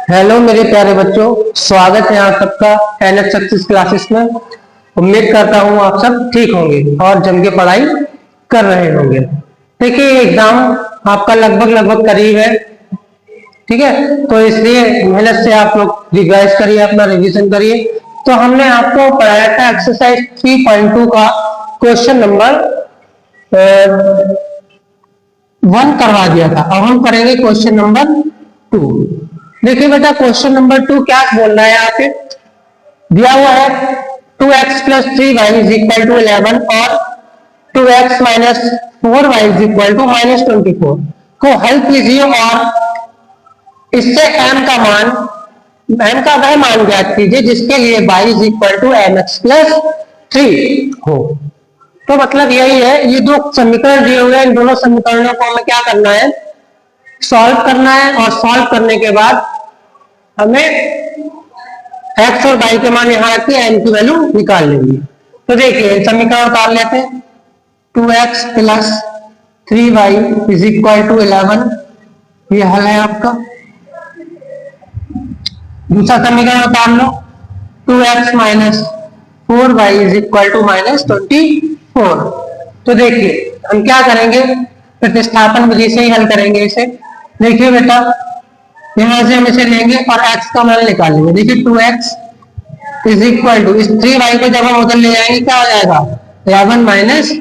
Hello मेरे प्यारे बच्चों, स्वागत है आप सबका एनएच सक्सेस क्लासेस में। उम्मीद करता हूँ आप सब ठीक होंगे और जम के पढ़ाई कर रहे होंगे। देखिए एग्जाम आपका लगभग करीब है, ठीक है, तो इसलिए मेहनत से आप लोग रिवाइज करिए, अपना रिवीजन करिए। तो हमने आपको पढ़ाया था एक्सरसाइज 3.2 का क्वेश्चन नंबर 1 करवा दिया था। अब हम करेंगे क्वेश्चन नंबर 2। देखिए बेटा क्वेश्चन नंबर 2 क्या बोल रहा है यहाँ पे, दिया हुआ है 2x plus 3y is equal to 11 और 2x minus 4y is equal to minus 24 को हल कीजिए और इससे m का वह मान ज्ञात कीजिए जिसके लिए y is equal to mx plus 3 हो। तो मतलब यही है, ये दो समीकरण दिए हुए हैं, इन दोनों समीकरणों को हमें क्या करना है, सॉल्व करना है। और सॉल्व करने के बाद हमें x और y के मान यहाँ रख के m की वैल्यू निकाल लेंगे। तो देखिए समीकरण उतार लेते हैं, 2x plus 3y is equal to 11, ये हल है आपका। दूसरा समीकरण उतार लो, 2x minus 4y is equal to minus 24। तो देखिए हम क्या करेंगे, प्रतिस्थापन विधि से ही हल करेंगे इसे। देखिए बेटा यहां से हम इसे लेंगे और x का मान निकाल लेंगे। देखिए 2x इज इक्वल टू इस 3y को जब हम उधर ले जाएंगे क्या हो जाएगा, 11 माइनस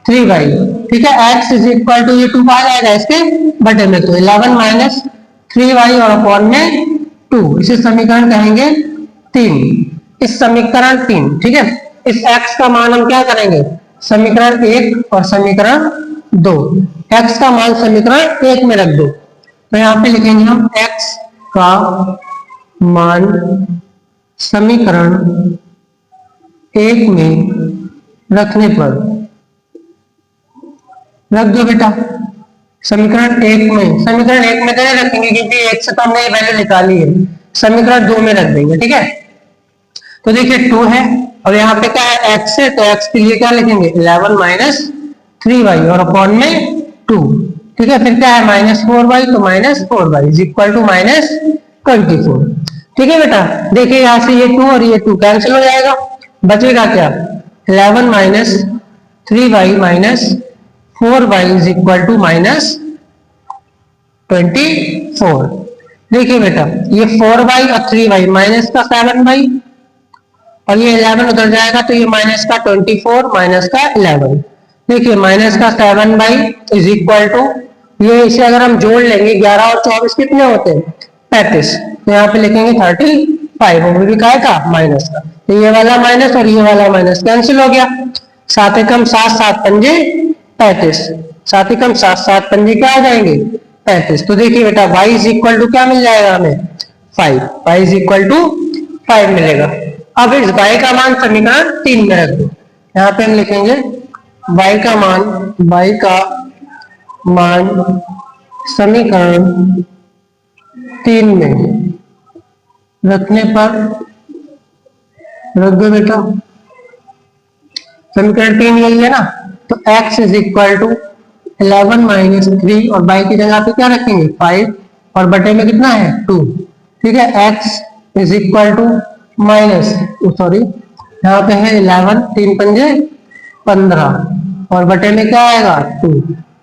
3y, ठीक है। x इज इक्वल टू ये 2 आ जाएगा इसके बटे में, तो 11 माइनस 3y और अपॉन में 2, इसे समीकरण कहेंगे 3। इस समीकरण 3, ठीक है, इस x का मान हम क्या करेंगे, समीकरण 1 और समीकरण 2, x का मान समीकरण 1 में रख दो। तो यहाँ पे लिखेंगे हम x का मान समीकरण 1 में रखने पर, रख दो बेटा समीकरण 1 में। समीकरण 1 में तो नहीं रखेंगे क्योंकि 1 से तो हमने वैल्यू निकाली है, समीकरण 2 में रख देंगे, ठीक है। तो देखिए 2 है और यहाँ पे क्या है, x है, तो x के लिए क्या लिखेंगे, 11 माइनस 3y और अपॉन में 2, ठीक है। फिर क्या है माइनस 4y, तो minus 4y is equal to minus 24, ठीक है बेटा। देखिए यहाँ से ये 2 और ये 2 कैंसिल हो जाएगा, बचेगा क्या, 11 minus 3y minus 4y is equal to minus 24। देखिए बेटा ये 4y और 3y माइनस का 7y और ये 11 उधर जाएगा तो ये माइनस का 24 माइनस का 11। देखिए माइनस का 7y इज इक्वल टू, ये इसे अगर हम जोड़ लेंगे 11 और 24 कितने होते हैं, 35, तो यहाँ पे लिखेंगे 35, वो भी क्या था माइनस का, तो ये वाला माइनस और ये वाला माइनस कैंसिल हो गया। 7 एकम 7, 7 पंजे 35, 7 एकम 7, 7 पंजे क्या आ जाएंगे 35। तो देखिए बेटा y इज इक्वल टू क्या मिल जाएगा हमें, 5, y इज इक्वल टू 5 मिलेगा। अब इस y का मान समीकरण 3 में रख दो, यहाँ पे हम लिखेंगे y का मान समीकरण 3 में रखने पर, रख दो बेटा समीकरण 3 यही है ना, तो x is equal to 11 minus 3 और y की जगह पे क्या रखेंगे 5 और बटे में कितना है 2, ठीक है। x is equal to minus, sorry यहाँ पे है 11, 3 पंजे 15 और बटे में क्या आएगा 2,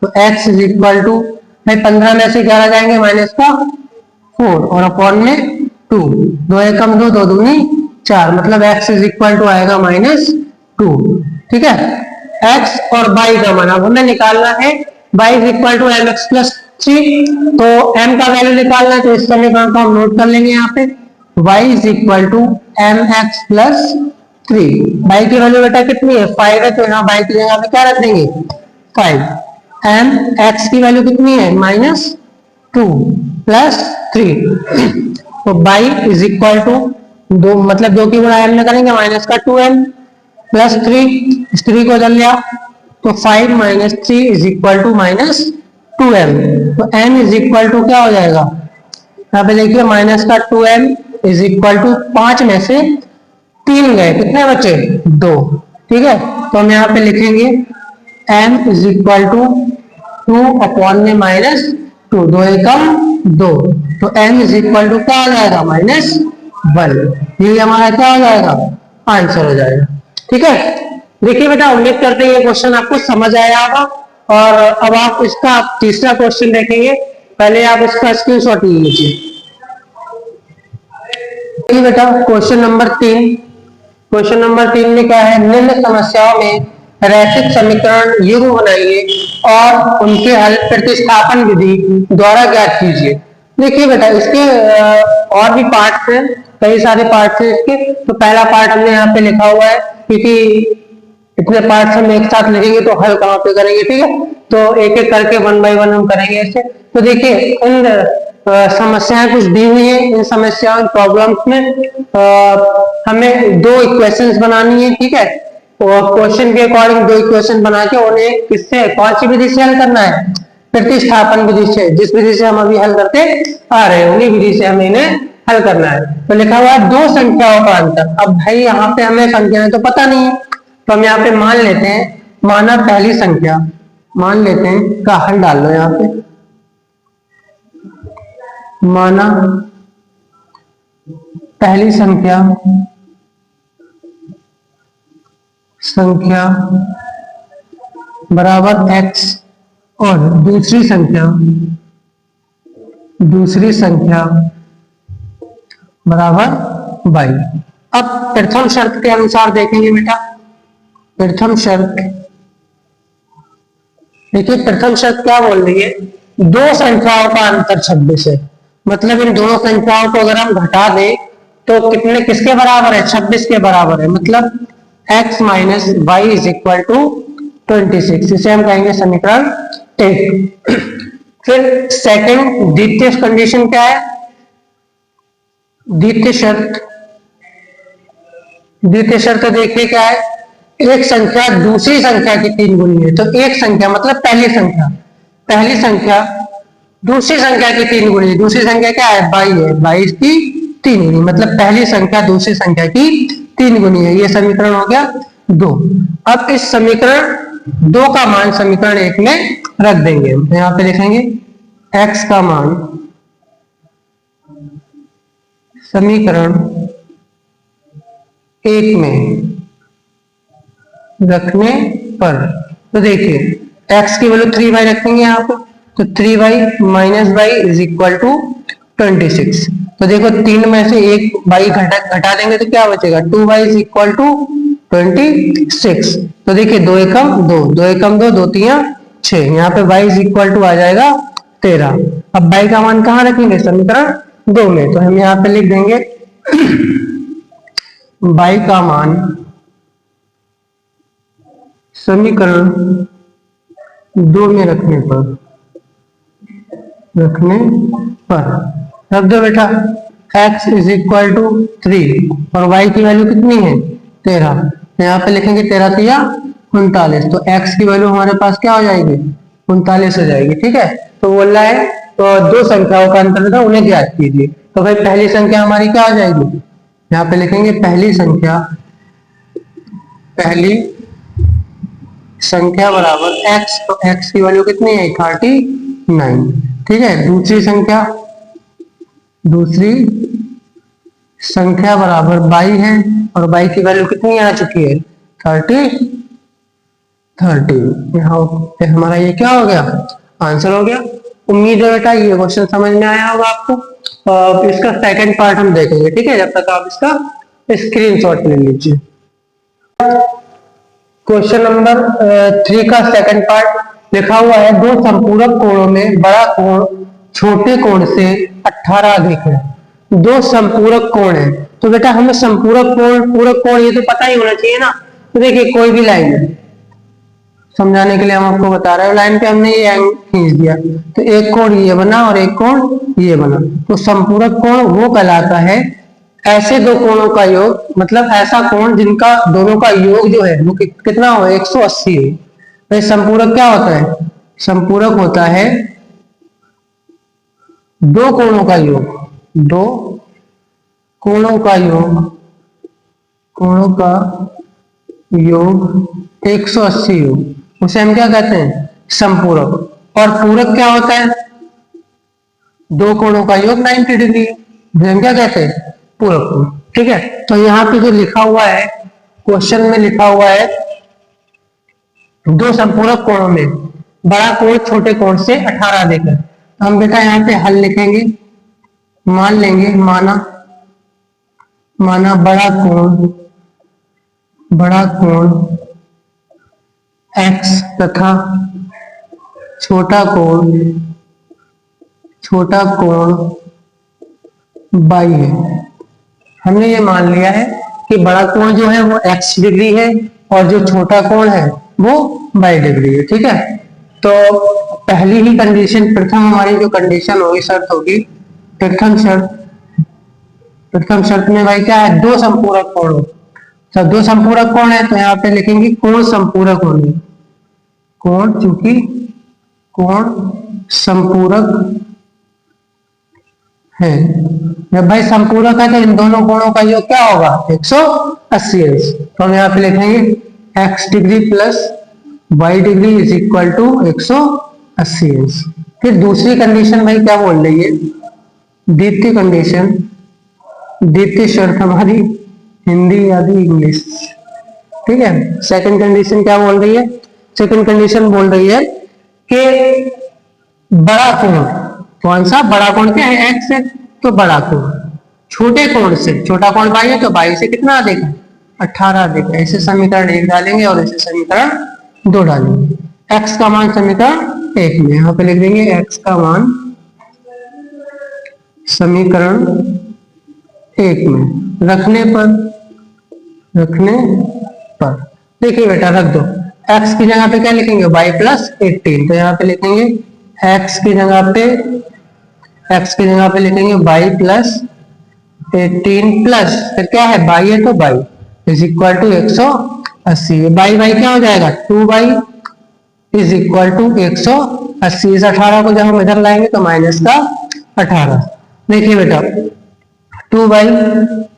तो x इज इक्वल टू, भाई 15 में से 11 जाएंगे माइनस का 4 और अपॉन में 2, 2 एकम 2, 2 दूनी 4, मतलब x इज इक्वल टू आएगा माइनस 2, ठीक है। x और y का मान अब हमें निकालना है, y is equal to mx plus 3, तो m का वैल्यू निकालना है, तो इस समीकरण को हम नोट कर लेंगे यहाँ पे, y is equal to mx plus 3, y की वैल्यू बेटा कितनी है 5 है, तो यहाँ y की जगह पे क्या रख देंगे 5, m x की वैल्यू कितनी है माइनस 2 प्लस 3, तो y इज इक्वल टू 2, मतलब 2 की गुणा m में करेंगे माइनस का 2m प्लस 3, इस 3 को उधर लिया तो 5 minus 3 is equal to minus 2m, तो m इज इक्वल टू क्या हो जाएगा, यहाँ पे देखिए माइनस का 2m इज इक्वल टू 5 में से 3 गए, कितने बचे 2, ठीक है। तो हम यहाँ पे लिखेंगे m is equal to 2 upon में माइनस 2, 2 एकम 2, तो m इज इक्वल टू क्या आ जाएगा, -1। ये हमारा क्या हो जाएगा, आंसर हो जाएगा। ठीक है, देखिए बेटा, उम्मीद करते हैं ये क्वेश्चन आपको समझ आया होगा। और अब आप इसका तीसरा क्वेश्चन देखेंगे, पहले आप इसका स्क्रीनशॉट ले लीजिए। देखिए बेटा, क्वेश्चन नंबर 3 में क्या है, निम्न समस्याओं में रैखिक समीकरण युग्म बनाइए और उनके हल प्रतिस्थापन विधि द्वारा ज्ञात कीजिए। देखिए बेटा, इसके और भी पार्ट्स हैं, कई सारे पार्ट्स हैं इसके। तो पहला पार्ट हमने यहाँ पे लिखा हुआ है, क्योंकि इतने पार्ट्स हम एक साथ लिखेंगे तो हल कहाँ पे करेंगे। ठीक है, तो एक एक करके 1 बाय 1 हम करेंगे ऐसे। तो देखिए, इन समस्याएं कुछ दी हुई है, इन समस्याओं प्रॉब्लम्स में हमें दो इक्वेशंस बनानी है। ठीक है, और क्वेश्चन के अकॉर्डिंग दो इक्वेशन बना के उन्हें किससे, कौन सी विधि से हल करना है, प्रतिस्थापन विधि से, जिस विधि से हम अभी हल करते आ रहे हैं उन्हीं विधि से हमें इन्हें हल करना है। तो लिखा हुआ है दो संख्याओं का अंतर। अब भाई यहाँ पे हमें संख्याएं तो पता नहीं है, तो हम यहाँ पे मान लेते हैं, माना पहली संख्या मान लेते हैं, का हल डाल लो यहाँ पे, माना पहली संख्या बराबर x और दूसरी संख्या बराबर y। अब प्रथम शर्त के अनुसार देखेंगे बेटा, प्रथम शर्त देखिए, प्रथम शर्त क्या बोल रही है, दो संख्याओं का अंतर 26 है। मतलब इन दोनों संख्याओं को अगर हम घटा दें तो कितने, किसके बराबर है, 26 के बराबर है। मतलब x minus y is equal to 26। इसे हम कहेंगे समीकरण 1। फिर सेकंड, द्वितीय कंडीशन क्या है, द्वितीय शर्त देखिए क्या है, एक संख्या दूसरी संख्या की 3 गुनी है। तो एक संख्या मतलब पहली संख्या दूसरी संख्या की 3 गुनी है। दूसरी संख्या क्या है, बाई है, बाई की 3 गुनी, मतलब पहली संख्या दूसरी संख्या की 3 गुनी है। ये समीकरण हो गया 2। अब इस समीकरण 2 का मान समीकरण 1 में रख देंगे। यहाँ पे लिखेंगे x का मान समीकरण 1 में रखने पर, तो देखिए x की वैल्यू 3y रखेंगे यहाँ पे, तो 3y minus y is equal to 26। तो देखो 3 में से एक y घटा देंगे तो क्या बचेगा, 2y इज इक्वल टू 26। तो देखिए 2 एकम 2, 2 एकम 2, 2 3 6, यहाँ पे y इज इक्वल टू आ जाएगा 13। अब y का मान कहाँ रखेंगे, समीकरण 2 में। तो हम यहाँ पे लिख देंगे y का मान समीकरण 2 में रखने पर रख दो बेटा, x इज इक्वल टू 3 और y की वैल्यू कितनी है, 13। यहाँ पे लिखेंगे 13 तिया 39। तो x की वैल्यू हमारे पास क्या हो जाएगी, 39 हो जाएगी। ठीक है, तो बोल रहा है तो दो संख्याओं का अंतर था, उन्हें ज्ञात कीजिए। तो भाई पहली संख्या हमारी क्या हो जाएगी, यहाँ पे लिखेंगे पहली संख्या बराबर x, तो x की वैल्यू कितनी है, 39। ठीक है, दूसरी संख्या बराबर y है और y की वैल्यू कितनी आ चुकी है, 30। यहाँ पे हमारा ये क्या हो गया, आंसर हो गया। उम्मीद है बेटा ये क्वेश्चन समझ में आया होगा आपको। इसका सेकंड पार्ट हम देखेंगे। ठीक है, जब तक आप इसका स्क्रीनशॉट ले लीजिए। क्वेश्चन नंबर 3 का सेकंड पार्ट लिखा हुआ है, दो संपूरक कोणों में बड़ा कोण छोटे कोण से 18 अधिक है। दो संपूरक कोण है, तो बेटा हमें संपूरक कोण, पूरक कोण ये तो पता ही होना चाहिए ना। तो देखिए कोई भी लाइन है, समझाने के लिए हम आपको बता रहे हैं, लाइन पे हमने ये एंगल खींच दिया, तो एक कोण ये बना और एक कोण ये बना। तो संपूरक कोण वो कहलाता है ऐसे दो कोणों का योग, मतलब ऐसा कोण जिनका दोनों का योग जो है वो कितना हो, 180 है। तो संपूरक क्या होता है, संपूरक होता है दो कोणों का योग, दो कोणों का योग 180 योग, उसे हम क्या कहते हैं, संपूरक। और पूरक क्या होता है, दो कोणों का योग 90 डिग्री है, हम क्या कहते हैं, पूरक कोण। ठीक है, तो यहाँ पे जो लिखा हुआ है, क्वेश्चन में लिखा हुआ है दो संपूरक कोणों में बड़ा कोण छोटे कोण से 18 देकर, तो हम बेटा यहाँ पे हल लिखेंगे, मान लेंगे, माना बड़ा कोण x तथा छोटा कोण y है। हमने ये मान लिया है कि बड़ा कोण जो है वो x डिग्री है और जो छोटा कोण है वो y डिग्री है। ठीक है, तो पहली ही कंडीशन, प्रथम हमारी जो कंडीशन होगी, शर्त होगी, प्रथम शर्त में भाई क्या है, दो संपूरक कोण हो। तो दो संपूरक कोण है तो यहाँ पे लिखेंगे कोण संपूरक होंगे, कोण, चूंकि कोण संपूरक है। जब भाई संपूरक है तो इन दोनों कोणों का योग क्या होगा, 180 अंश। तो हम यहाँ पे लिखेंगे x degree plus y degree is equal to 180 अंश। फिर दूसरी कंडीशन भाई क्या बोल रही है, द्वितीय शर्त हमारी हिंदी आदि इंग्लिश। ठीक है, सेकंड कंडीशन क्या बोल रही है, सेकंड कंडीशन बोल रही है कि बड़ा कोण, कौन सा बड़ा कोण, क्या है, x है, तो बड़ा कोण छोटे कोण से, छोटा कोण y है तो y से कितना अधिक है, 18 अधिक है। ऐसे समीकरण 1 डालेंगे और ऐसे समीकरण 2 डालेंगे। x का मान समीकरण 1 में यहाँ पे लिख देंगे, x का मान समीकरण 1 में रखने पर देखिए बेटा, रख दो, x की जगह पे क्या लिखेंगे, y प्लस 18। तो यहाँ पे लिखेंगे x की जगह पे लिखेंगे y प्लस 18 प्लस, फिर क्या है, y है तो y is equal to 180। y क्या हो जाएगा, 2y इज इक्वल टू 180। इस 18 को जब हम इधर लाएंगे तो माइनस का 18। देखिए बेटा 2y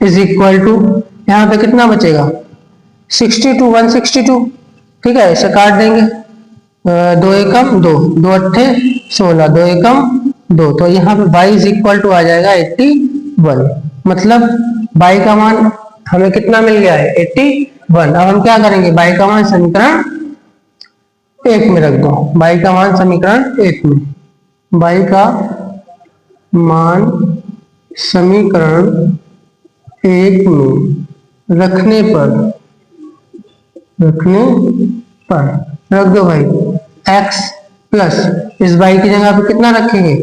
इज इक्वल टू, यहाँ पे कितना बचेगा, 62, 162। ठीक है, इसे काट देंगे, 2 एकम 2, 2 अट्ठे 16, 2 एकम 2, तो यहाँ पे y इज इक्वल टू आ जाएगा 81। मतलब y का मान हमें कितना मिल गया है, 81। अब हम क्या करेंगे, y का मान समीकरण 1 में रख दो, y का मान समीकरण 1 में, y का मान समीकरण 1 में रखने पर रख दो भाई, x प्लस इस y की जगह पे कितना रखेंगे,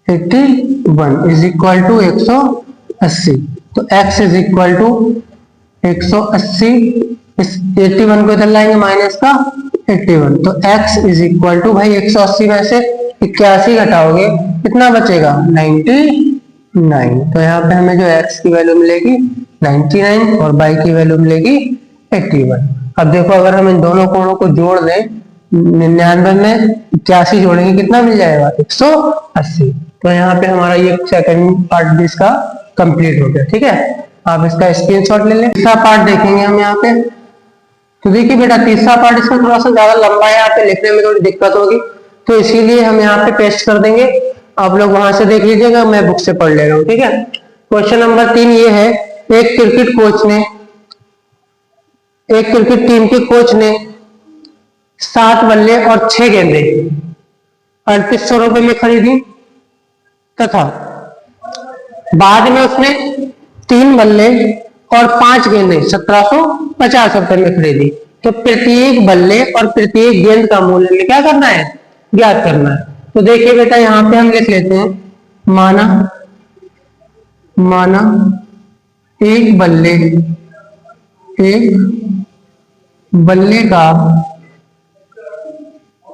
81 इज इक्वल टू 180। तो x इज इक्वल टू 180, इस 81 को इधर लाएंगे माइनस का 81, तो x इज इक्वल टू भाई 180 में से 81 घटाओगे कितना बचेगा, 99। तो यहाँ पे हमें जो x की वैल्यू मिलेगी 99 और y की वैल्यू मिलेगी 81। अब देखो अगर हम इन दोनों कोणों को जोड़ दें, 99 में 81 जोड़ेंगे कितना मिल जाएगा, 180। तो यहाँ पे हमारा ये सेकंड पार्ट भी इसका कंप्लीट हो गया। ठीक है, आप इसका स्क्रीनशॉट ले लें। तीसरा पार्ट देखेंगे हम यहाँ पे। तो देखिए बेटा तीसरा पार्ट इसका थोड़ा सा ज्यादा लंबा है, यहाँ पे लिखने में थोड़ी दिक्कत होगी, तो इसीलिए हम यहाँ पे पेस्ट कर देंगे, आप लोग वहां से देख लीजिएगा, मैं बुक से पढ़ ले रहा हूँ। ठीक है, क्वेश्चन नंबर 3 ये है, एक क्रिकेट टीम के कोच ने 7 बल्ले और 6 गेंदे 3800 रुपए में खरीदी तथा बाद में उसने 3 बल्ले और 5 गेंदे 1750 रुपए में खरीदी। तो प्रत्येक बल्ले और प्रत्येक गेंद का मूल्य क्या करना है, ज्ञात करना है। तो देखिए बेटा यहाँ पे हम लिख लेते हैं, माना एक बल्ले का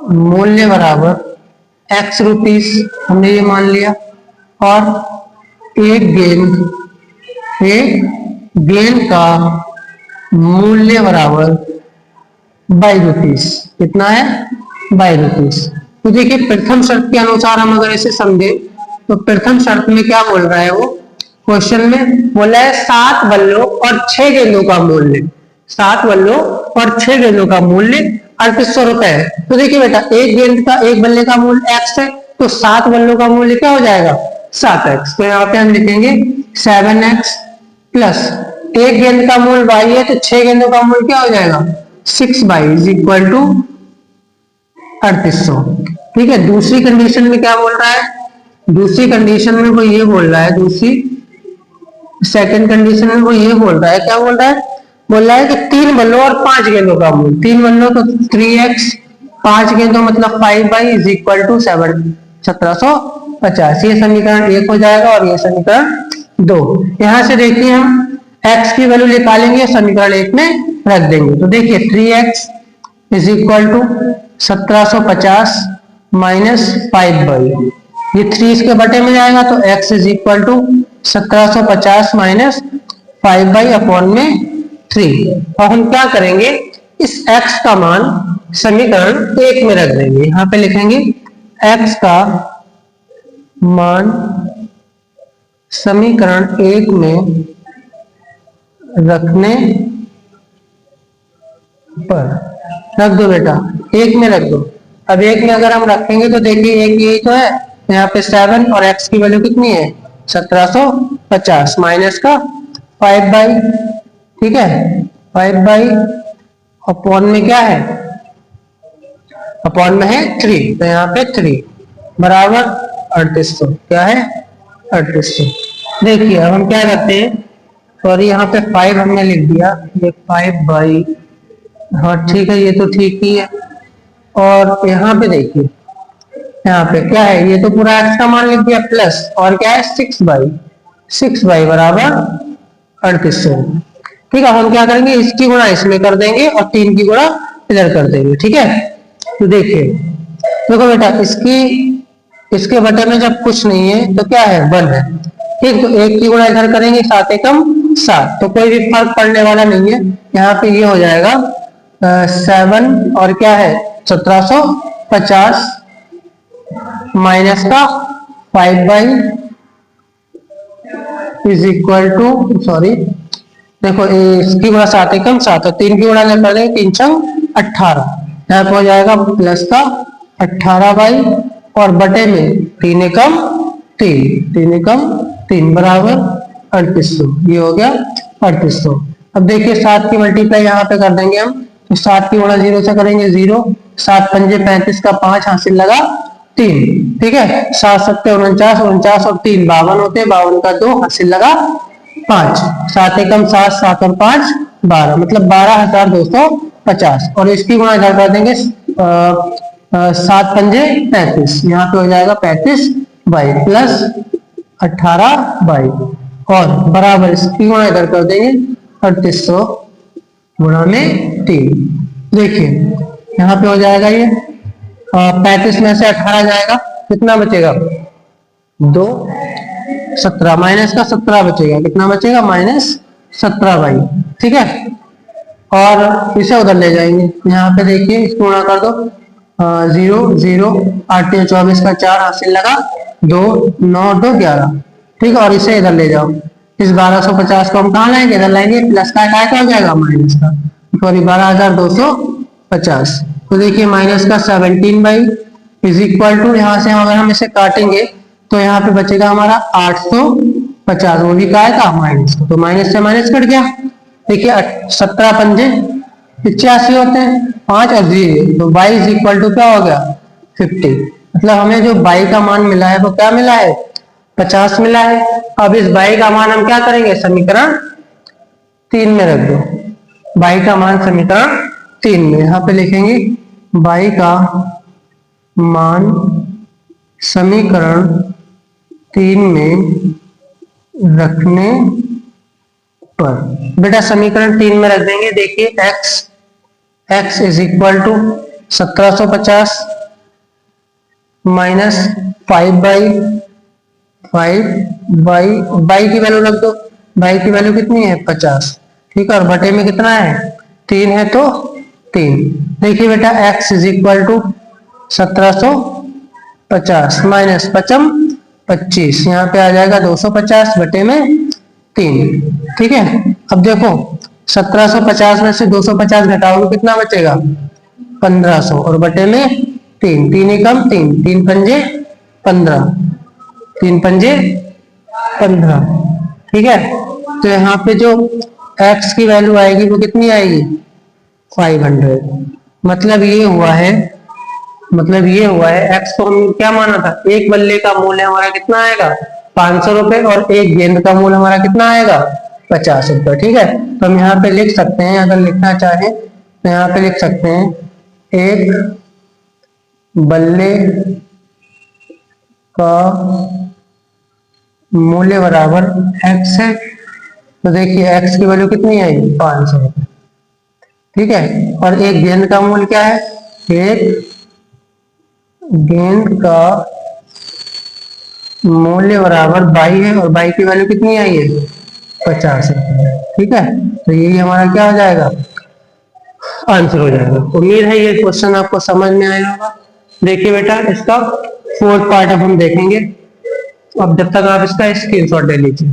मूल्य बराबर x रुपीस, हमने ये मान लिया, और एक गेंद का मूल्य बराबर 22 रुपीस। कितना है, 22 रुपीस। तो देखिए प्रथम शर्त के अनुसार हम अगर इसे समझे तो प्रथम शर्त में क्या बोल रहा है, वो क्वेश्चन में बोला है 7 बल्लों और 6 गेंदों का मूल्य, 7 बल्लों और 6 गेंदों का मूल्य 3800 रुपए है। तो देखिए बेटा एक बल्ले का मूल्य x है तो 7 बल्लों का मूल्य क्या हो जाएगा 7x। तो यहाँ पे हम लिखेंगे 7x प्लस एक गेंद का मूल्य y है तो 6 गेंदों का मूल्य क्या हो जाएगा 6y इज इक्वल टू 3800। ठीक है, दूसरी कंडीशन में क्या बोल रहा है, दूसरी कंडीशन में वो ये बोल रहा है, दूसरी सेकंड कंडीशन में वो ये बोल रहा है, क्या बोल रहा है कि 3 बल्लों और 5 गेंदों का मूल्य, 3 बल्लों तो 3x, 5 गेंदों मतलब 5y इज इक्वल टू 1750। ये समीकरण 1 हो जाएगा और ये समीकरण 2। यहां से देखिए हम x की वैल्यू निकालेंगे, समीकरण 1 में रख देंगे। तो देखिए 3x is equal to 1750 minus 5y, ये 3 इसके बटे में जाएगा तो x is equal to 1750 minus 5y upon में 3। और हम क्या करेंगे, इस x का मान समीकरण 1 में रख देंगे। यहां पे लिखेंगे x का मान समीकरण 1 में रखने पर, रख दो बेटा 1 में रख दो। अब 1 में अगर हम रखेंगे तो देखिए 1 यही तो है, यहाँ पे 7 और x की वैल्यू कितनी है 1750 माइनस का 5y, ठीक है 5y अपॉन में क्या है, अपॉन में है 3, तो यहाँ पे 3 बराबर 3800, क्या है 3800। देखिए अब हम क्या करते हैं, सॉरी यहाँ पे 5 हमने लिख दिया, ये 5y, हाँ ठीक है ये तो ठीक ही है। और यहाँ पे देखिए यहाँ पे क्या है, ये तो पूरा x का मान लिख दिया प्लस और क्या है 6y बराबर 3800। ठीक है, हम क्या करेंगे इसकी गुणा इसमें कर देंगे और 3 की गुणा इधर कर देंगे। ठीक है, तो देखिए देखो बेटा इसके बटे में जब कुछ नहीं है तो क्या है 1 है। ठीक, तो 1 की गुणा इधर करेंगे 7 एकम 7, तो कोई भी फर्क पड़ने वाला नहीं है। यहाँ पे ये हो जाएगा 7 और क्या है 1750 माइनस का 5y is equal to, sorry देखो इसकी गुणा 7 एकम 7 और 3 की गुणा कर देंगे 3 छंग 18, यहाँ पे हो जाएगा प्लस का 18y और बटे में 3 एकम 3 बराबर 3800, ये हो गया 3800। अब देखिए 7 की मल्टीप्लाई यहाँ पे कर देंगे हम, तो 7 की गुणा 0 से करेंगे 0, 7 पंजे 35 का 5 हासिल लगा 3, ठीक है 7 सत्ते 49, 49 और 3 52 होते हैं, 52 का 2 हासिल लगा 5, 7 एकम 7, 7 और 5 12, मतलब 12250। और इसकी गुणा इधर कर देंगे 7 पंजे 35, यहाँ पे हो जाएगा 35y प्लस 18y और बराबर इसकी गुणा इधर कर देंगे 3800 गुणा में 3। देखिए यहाँ पे हो जाएगा ये 35 में से 18 जाएगा, कितना बचेगा 2, 17 माइनस का 17 बचेगा, कितना बचेगा माइनस 17y। ठीक है, और इसे उधर ले जाएंगे, यहाँ पे देखिए इसको गुणा कर दो 0 0 8 24 का 4 हासिल लगा 2 9 2 11। ठीक है, और इसे इधर ले जाओ, इस 1250 को हम कहाँ लाएंगे, इधर लाएंगे, प्लस का हो जाएगा माइनस का, सॉरी 12250। तो देखिए माइनस का 17y इज इक्वल टू, यहाँ से अगर हम इसे काटेंगे तो यहाँ पे बचेगा हमारा 850, वो भी क्या था माइनस का, तो माइनस से माइनस कट गया। देखिए 17 पंजे 85 होते हैं, 5 और 0, तो y इज इक्वल टू क्या हो गया 50। मतलब हमें जो y का मान मिला है वो क्या मिला है 50 मिला है। अब इस y का मान हम क्या करेंगे, समीकरण 3 में रख दो, y का मान समीकरण 3 में, यहाँ पे लिखेंगे y का मान समीकरण 3 में रखने पर, बेटा समीकरण 3 में रख देंगे। देखिए x is equal to 1750 minus 5y की वैल्यू रख दो, y की वैल्यू कितनी है 50, ठीक है, और बटे में कितना है 3 है तो 3। देखिए बेटा x is equal to 1750 minus 25, यहाँ पे आ जाएगा 250 बटे में 3। ठीक है, अब देखो 1750 में से 250 घटाओगे कितना बचेगा 1500 और बटे में 3, 3 एकम 3, 3 पंजे 15, 3 पंजे 15। ठीक है, तो यहाँ पे जो x की वैल्यू आएगी वो कितनी आएगी 500। मतलब ये हुआ है, x को हम क्या माना था, एक बल्ले का मूल्य हमारा कितना आएगा 500 रुपए, और एक गेंद का मूल्य हमारा कितना आएगा 50 रुपए। ठीक है, तो हम यहाँ पे लिख सकते हैं, अगर लिखना चाहें तो यहाँ पे लिख सकते हैं एक बल्ले का मूल्य बराबर x है। तो देखिए x की वैल्यू कितनी आएगी 500 रुपए। ठीक है, और एक गेंद का मूल्य क्या है, एक गेंद का मूल्य बराबर 22 है, और 22 की वैल्यू कितनी आई है 50 रुपए। ठीक है, तो यही हमारा क्या हो जाएगा, आंसर हो जाएगा। उम्मीद है ये क्वेश्चन आपको समझ में आया होगा। देखिए बेटा, इसका फोर्थ पार्ट अब हम देखेंगे। अब जब तक आप इसका स्क्रीनशॉट ले लीजिए।